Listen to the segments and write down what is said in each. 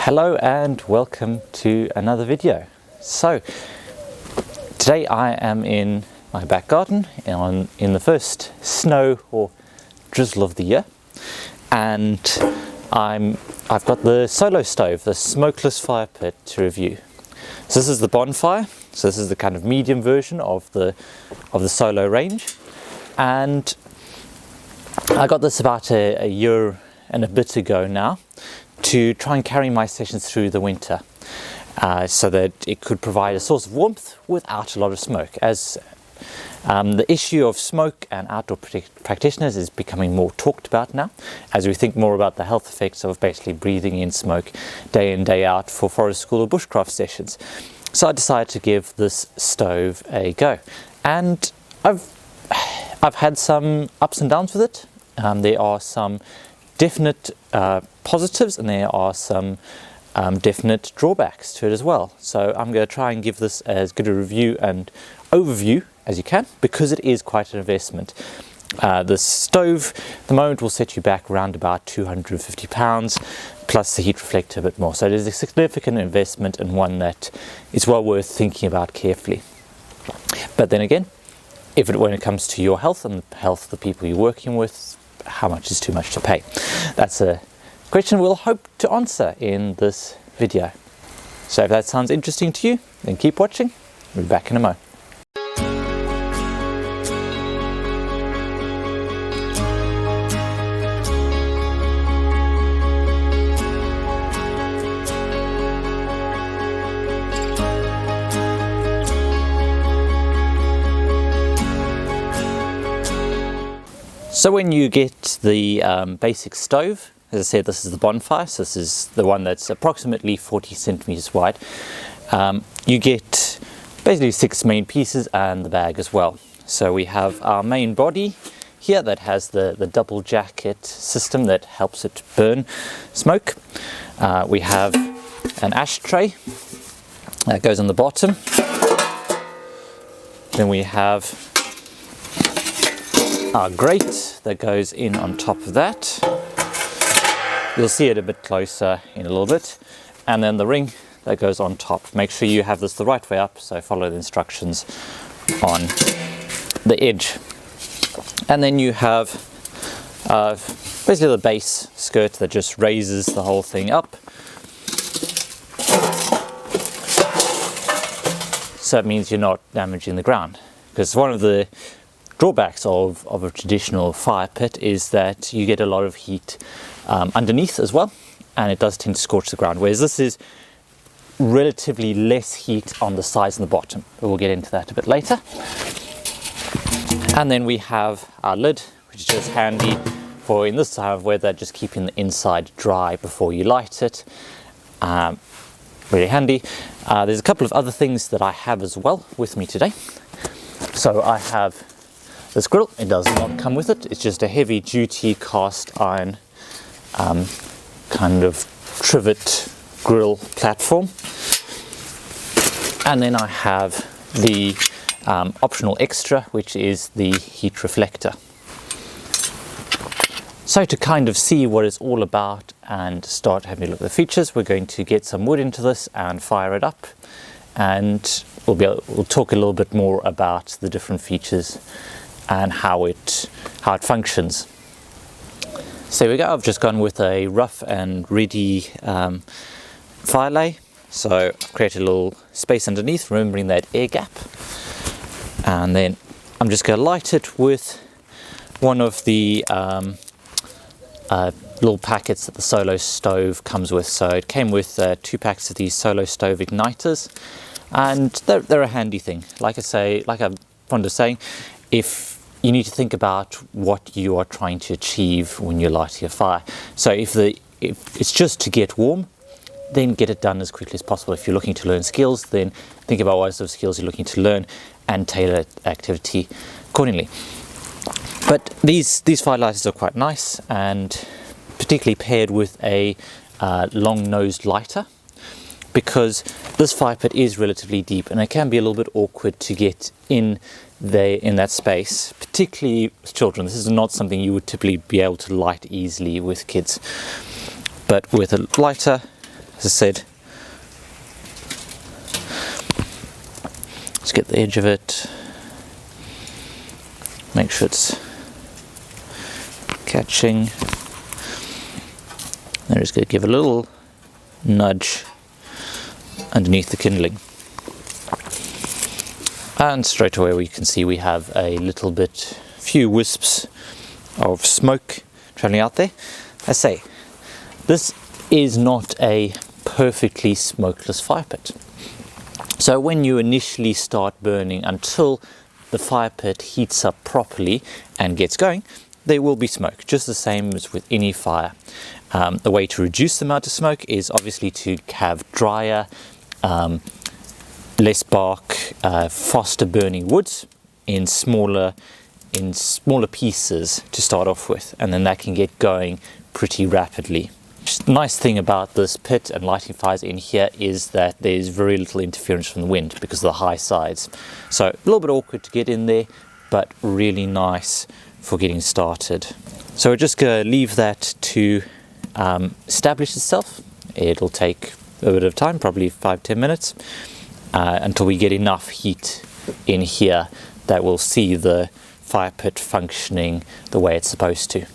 Hello and welcome to another video. So today I am in my back garden in the first snow or drizzle of the year, and I've got the Solo Stove, the smokeless fire pit, to review. So this is the Bonfire. So this is the kind of medium version of the Solo range, and I got this about a year and a bit ago now to try and carry my sessions through the winter, so that it could provide a source of warmth without a lot of smoke, as the issue of smoke and outdoor practitioners is becoming more talked about now, as we think more about the health effects of basically breathing in smoke day in, day out for forest school or bushcraft sessions. So I decided to give this stove a go, and I've had some ups and downs with it. There are some definite positives, and there are some definite drawbacks to it as well. So I'm going to try and give this as good a review and overview as you can, because it is quite an investment. The stove at the moment will set you back around about £250 plus the heat reflector a bit more. So it is a significant investment, and one that is well worth thinking about carefully. But then again, when it comes to your health and the health of the people you're working with, how much is too much to pay? That's a question we'll hope to answer in this video. So if that sounds interesting to you, then keep watching. We'll be back in a mo. So when you get the basic stove, as I said, this is the Bonfire, so this is the one that's approximately 40 centimeters wide. You get basically 6 main pieces and the bag as well. So we have our main body here that has the double jacket system that helps it burn smoke. We have an ashtray that goes on the bottom. Then we have our grate that goes in on top of that. You'll see it a bit closer in a little bit. And then the ring that goes on top. Make sure you have this the right way up, so follow the instructions on the edge. And then you have basically the base skirt that just raises the whole thing up. So it means you're not damaging the ground, because one of the drawbacks of a traditional fire pit is that you get a lot of heat underneath as well, and it does tend to scorch the ground, whereas this is relatively less heat on the sides and the bottom. We'll get into that a bit later. And then we have our lid, which is just handy for, in this time of weather, just keeping the inside dry before you light it. Really handy. There's a couple of other things that I have as well with me today. So I have this grill. It does not come with it. It's just a heavy duty cast iron kind of trivet grill platform. And then I have the optional extra, which is the heat reflector. So to kind of see what it's all about and start having a look at the features, we're going to get some wood into this and fire it up, and we'll talk a little bit more about the different features and how it functions. So here we go. I've just gone with a rough and ready fire lay. So I've created a little space underneath, remembering that air gap. And then I'm just going to light it with one of the little packets that the Solo Stove comes with. So it came with 2 packs of these Solo Stove igniters, and they're a handy thing. Like I'm fond of saying, if you need to think about what you are trying to achieve when you're lighting a fire. So if it's just to get warm, then get it done as quickly as possible. If you're looking to learn skills, then think about what sort of skills you're looking to learn and tailor activity accordingly. But these fire lighters are quite nice, and particularly paired with a long-nosed lighter, because this fire pit is relatively deep and it can be a little bit awkward to get in that space, particularly with children. This is not something you would typically be able to light easily with kids, but with a lighter as I said, let's get the edge of it, make sure it's catching. Then just going to give a little nudge underneath the kindling. And straight away we can see we have a little bit, few wisps of smoke travelling out there. I say, this is not a perfectly smokeless fire pit. So when you initially start burning, until the fire pit heats up properly and gets going, there will be smoke, just the same as with any fire. The way to reduce the amount of smoke is obviously to have drier, less bark, faster burning woods in smaller pieces to start off with, and then that can get going pretty rapidly. The nice thing about this pit and lighting fires in here is that there's very little interference from the wind because of the high sides. So a little bit awkward to get in there, but really nice for getting started. So we're just going to leave that to establish itself. It'll take a bit of time, probably 5-10 minutes, until we get enough heat in here that we'll see the fire pit functioning the way it's supposed to.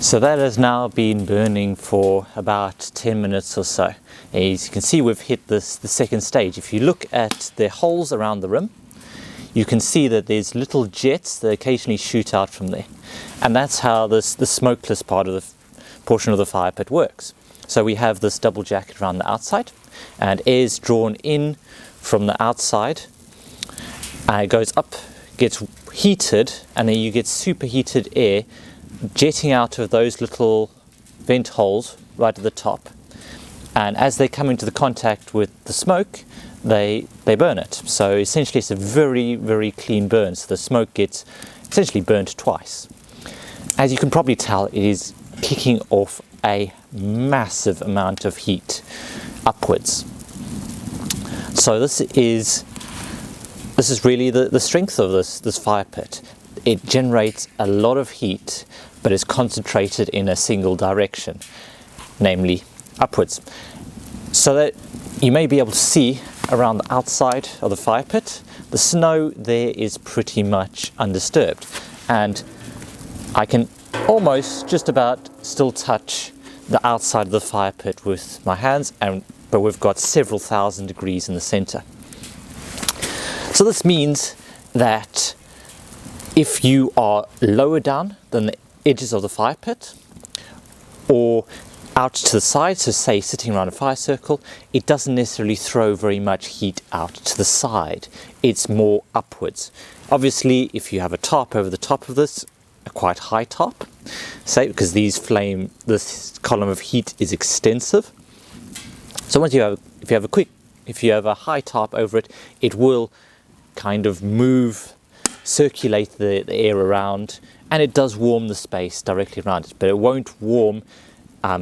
So that has now been burning for about 10 minutes or so. As you can see, we've hit the second stage. If you look at the holes around the rim, you can see that there's little jets that occasionally shoot out from there. And that's how the smokeless part of the portion of the fire pit works. So we have this double jacket around the outside, and air is drawn in from the outside, and it goes up, gets heated, and then you get superheated air jetting out of those little vent holes right at the top. And as they come into the contact with the smoke, they burn it. So essentially it's a very, very clean burn. So the smoke gets essentially burnt twice. As you can probably tell, it is kicking off a massive amount of heat upwards. So this is really the strength of this fire pit. It generates a lot of heat, but is concentrated in a single direction, namely upwards. So that you may be able to see around the outside of the fire pit, the snow there is pretty much undisturbed. And I can almost just about still touch the outside of the fire pit with my hands, but we've got several thousand degrees in the center. So this means that if you are lower down than the edges of the fire pit, or out to the side, so say sitting around a fire circle, it doesn't necessarily throw very much heat out to the side. It's more upwards. Obviously, if you have a tarp over the top of this, a quite high tarp, say, because this column of heat is extensive. So once if you have a high tarp over it, it will kind of circulate the air around, and it does warm the space directly around it, but it won't warm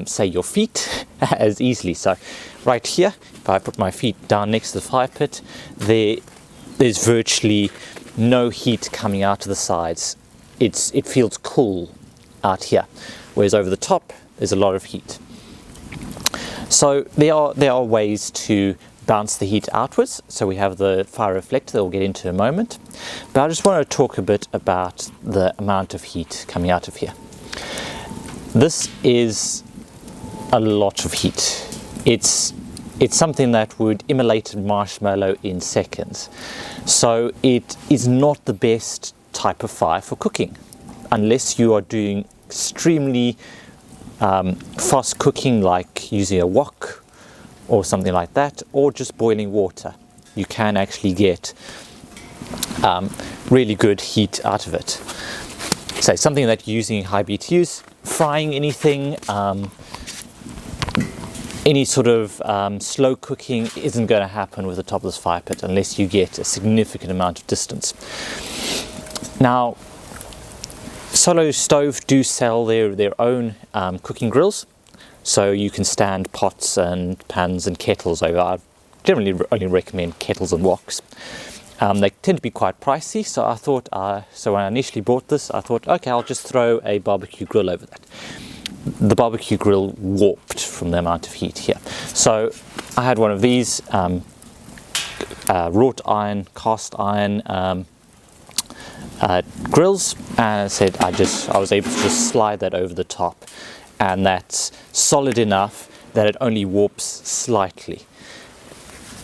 say your feet as easily. So right here, if I put my feet down next to the fire pit, there's virtually no heat coming out of the sides. It feels cool out here, whereas over the top there's a lot of heat. So there are ways to bounce the heat outwards. So we have the fire reflector that we'll get into in a moment, but I just want to talk a bit about the amount of heat coming out of here. This is a lot of heat. It's something that would immolate a marshmallow in seconds. So it is not the best type of fire for cooking, unless you are doing extremely fast cooking, like using a wok or something like that, or just boiling water. You can actually get really good heat out of it. So something that you're using high BTUs, frying anything, any sort of slow cooking isn't going to happen with the top of this fire pit unless you get a significant amount of distance. Now, Solo Stove do sell their own cooking grills. so you can stand pots and pans and kettles over. I generally only recommend kettles and woks. They tend to be quite pricey, so I thought, so when I initially bought this, I thought, okay, I'll just throw a barbecue grill over that. The barbecue grill warped from the amount of heat here. So I had one of these wrought iron, cast iron grills, and I said I was able to just slide that over the top, and that's solid enough that it only warps slightly.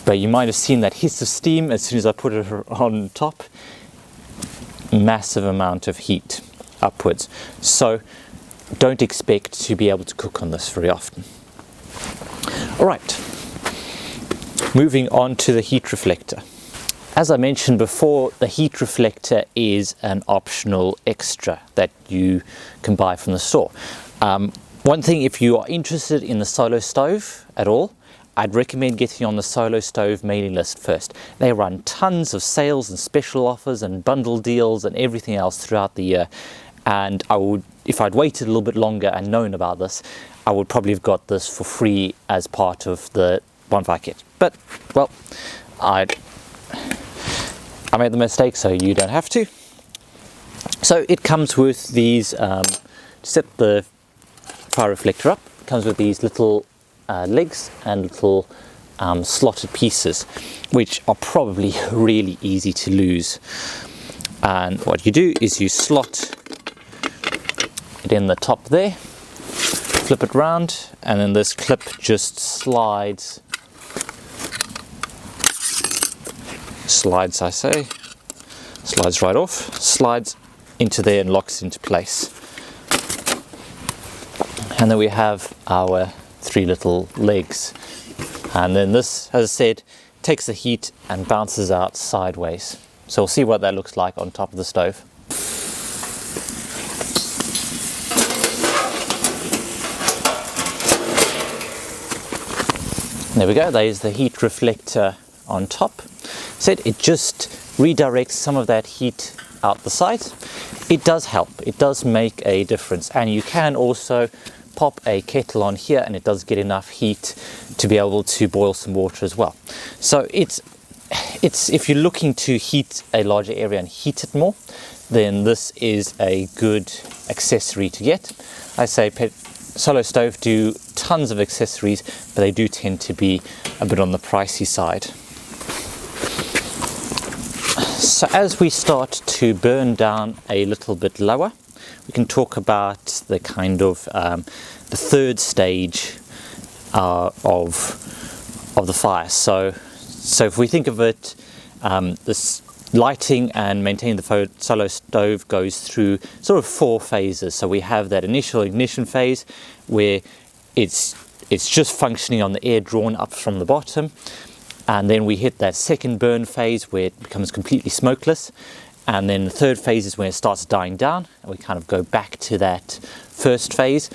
But you might have seen that hiss of steam as soon as I put it on top. Massive amount of heat upwards. So don't expect to be able to cook on this very often. All right, moving on to the heat reflector. As I mentioned before, the heat reflector is an optional extra that you can buy from the store. One thing, if you are interested in the Solo Stove at all, I'd recommend getting on the Solo Stove mailing list first. They run tons of sales and special offers and bundle deals and everything else throughout the year. And if I'd waited a little bit longer and known about this, I would probably have got this for free as part of the bonfire kit. But, well, I made the mistake, so you don't have to. So it comes with these, to set the fire reflector up, it comes with these little legs and little slotted pieces, which are probably really easy to lose. And what you do is you slot it in the top there, flip it round, and then this clip just slides, I say, slides right off, slides into there and locks into place. And then we have our 3 little legs, and then this, as I said, takes the heat and bounces out sideways. So we'll see what that looks like on top of the stove. There we go, there's the heat reflector on top. So it just redirects some of that heat out the side. It does help, it does make a difference, and you can also pop a kettle on here and it does get enough heat to be able to boil some water as well. So it's if you're looking to heat a larger area and heat it more, then this is a good accessory to get. I say Solo Stove do tons of accessories, but they do tend to be a bit on the pricey side. So as we start to burn down a little bit lower, we can talk about the kind of the third stage of the fire. So if we think of it, this lighting and maintaining the Solo Stove goes through sort of 4 phases. So we have that initial ignition phase where it's just functioning on the air drawn up from the bottom, and then we hit that second burn phase where it becomes completely smokeless, and then the third phase is when it starts dying down, and we kind of go back to that first phase.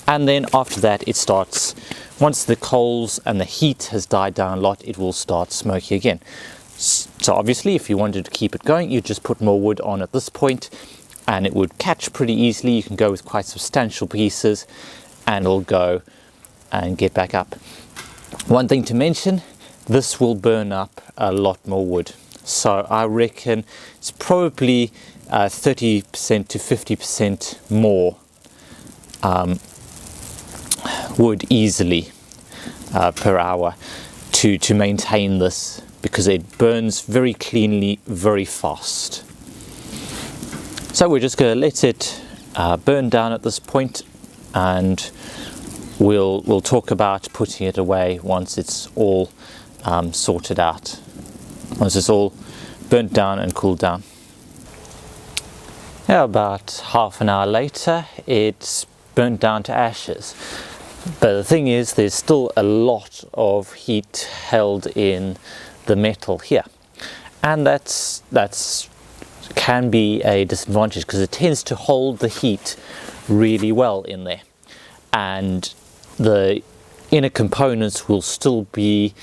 And then after that, it starts, once the coals and the heat has died down a lot, it will start smoking again. So obviously, if you wanted to keep it going, you just put more wood on at this point and it would catch pretty easily. You can go with quite substantial pieces and it'll go and get back up. One thing to mention, this will burn up a lot more wood. So I reckon it's probably 30% to 50% more wood easily per hour to maintain this, because it burns very cleanly, very fast. So we're just going to let it burn down at this point, and we'll talk about putting it away once it's all sorted out, once it's all burnt down and cooled down. Now, about half an hour later, it's burnt down to ashes. But the thing is, there's still a lot of heat held in the metal here, and that's can be a disadvantage because it tends to hold the heat really well in there, and the inner components will still be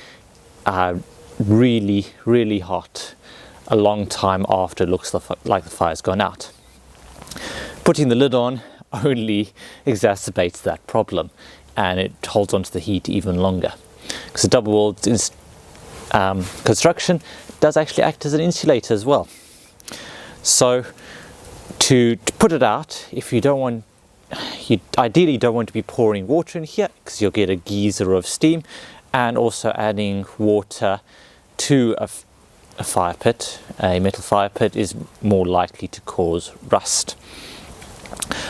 really hot a long time after it looks like the fire's gone out. Putting the lid on only exacerbates that problem. and it holds onto the heat even longer. Because the double-walled construction does actually act as an insulator as well. So to put it out, if you don't want, you ideally don't want to be pouring water in here because you'll get a geyser of steam, and also adding water to a fire pit, a metal fire pit, is more likely to cause rust.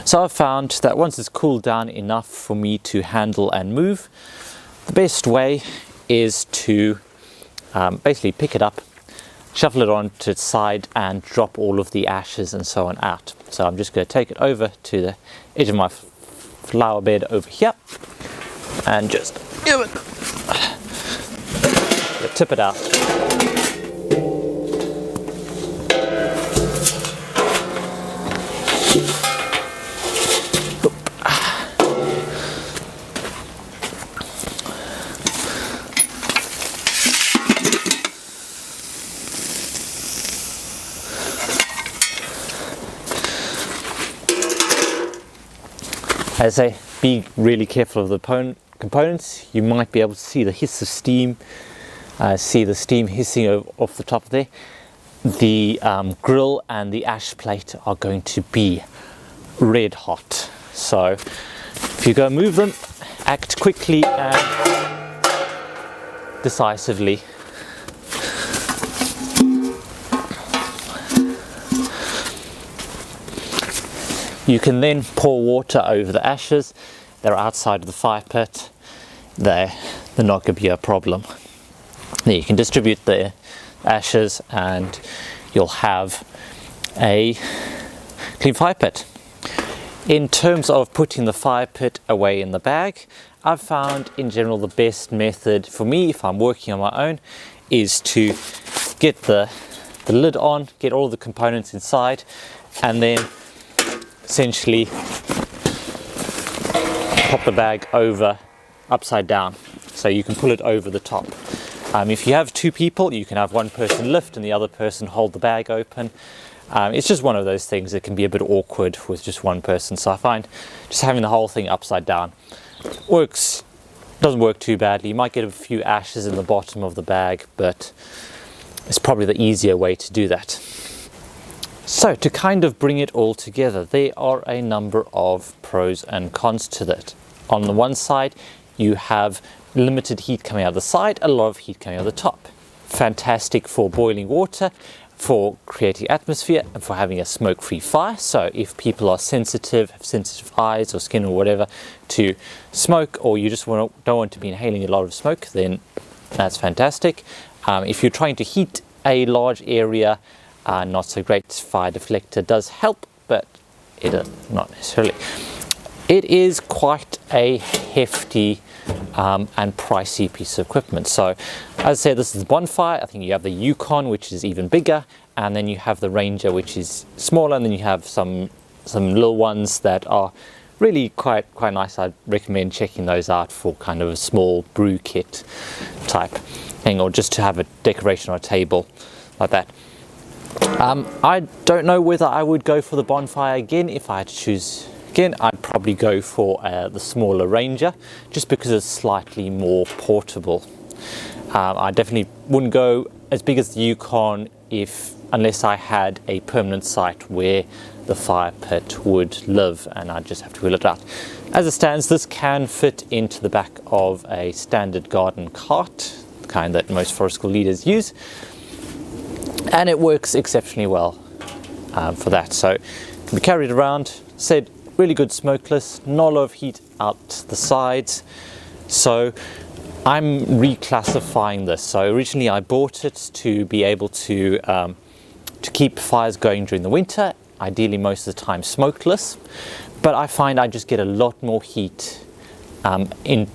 So I've found that once it's cooled down enough for me to handle and move, the best way is to basically pick it up, shuffle it onto its side, and drop all of the ashes and so on out. So I'm just going to take it over to the edge of my flower bed over here and just tip it out. As I say, be really careful of the components. You might be able to see the hiss of steam, see the steam hissing off the top there. The grill and the ash plate are going to be red hot. So if you go move them, act quickly and decisively. You can then pour water over the ashes. They're outside of the fire pit. They're not going to be a problem. Then you can distribute the ashes and you'll have a clean fire pit. In terms of putting the fire pit away in the bag, I've found in general the best method for me if I'm working on my own is to get the lid on, get all the components inside, and then essentially pop the bag over upside down so you can pull it over the top. If you have two people, you can have one person lift and the other person hold the bag open. It's just one of those things that can be a bit awkward with just one person, so I find just having the whole thing upside down doesn't work too badly. You might get a few ashes in the bottom of the bag, but it's probably the easier way to do that. So to kind of bring it all together, there are a number of pros and cons to that. On the one side, you have limited heat coming out of the side, a lot of heat coming out of the top. Fantastic for boiling water, for creating atmosphere, and for having a smoke-free fire. So if people are sensitive, have sensitive eyes or skin or whatever to smoke, or you just don't want to be inhaling a lot of smoke, then that's fantastic. If you're trying to heat a large area, not so great. Fire deflector does help, but not necessarily. It is quite a hefty and pricey piece of equipment. So as I said, this is the Bonfire. I think you have the Yukon, which is even bigger, and then you have the Ranger, which is smaller, and then you have some little ones that are really quite nice. I'd recommend checking those out for kind of a small brew kit type thing, or just to have a decoration on a table like that. I don't know whether I would go for the Bonfire again. If I had to choose again, I'd probably go for the smaller Ranger, just because it's slightly more portable. I definitely wouldn't go as big as the Yukon unless I had a permanent site where the fire pit would live and I'd just have to wheel it out. As it stands, this can fit into the back of a standard garden cart, the kind that most forest school leaders use. And it works exceptionally well for that. So it can be carried around. Said really good smokeless, not a lot of heat out the sides. So I'm reclassifying this. So originally I bought it to be able to keep fires going during the winter, ideally most of the time smokeless. But I find I just get a lot more heat in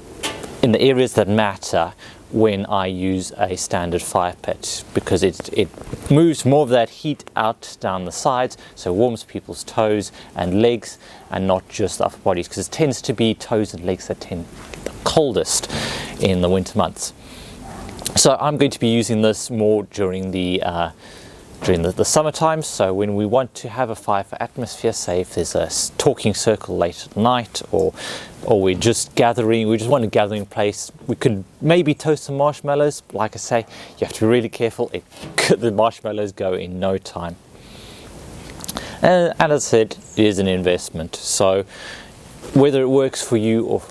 the areas that matter when I use a standard fire pit, because it moves more of that heat out down the sides, so it warms people's toes and legs and not just the upper bodies, because it tends to be toes and legs that tend the coldest in the winter months. So I'm going to be using this more during the during the summertime. So when we want to have a fire for atmosphere, say if there's a talking circle late at night, or we're just gathering, we just want a gathering place, we could maybe toast some marshmallows. Like I say, you have to be really careful. The marshmallows go in no time. And as I said, it is an investment. So whether it works for you or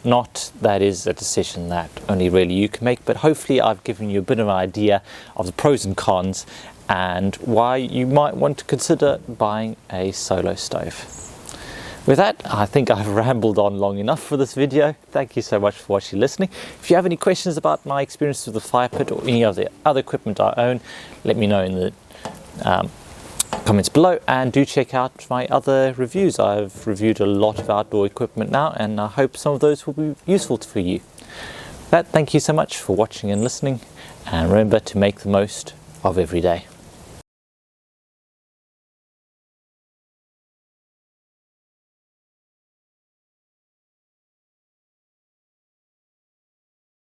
not, that is a decision that only really you can make. But hopefully I've given you a bit of an idea of the pros and cons and why you might want to consider buying a Solo stove. With that, I think I've rambled on long enough for this video. Thank you so much for watching, listening. If you have any questions about my experience with the fire pit or any of the other equipment I own, let me know in the comments below, and do check out my other reviews. I've reviewed a lot of outdoor equipment now, and I hope some of those will be useful for you. Thank you so much for watching and listening, and remember to make the most of every day.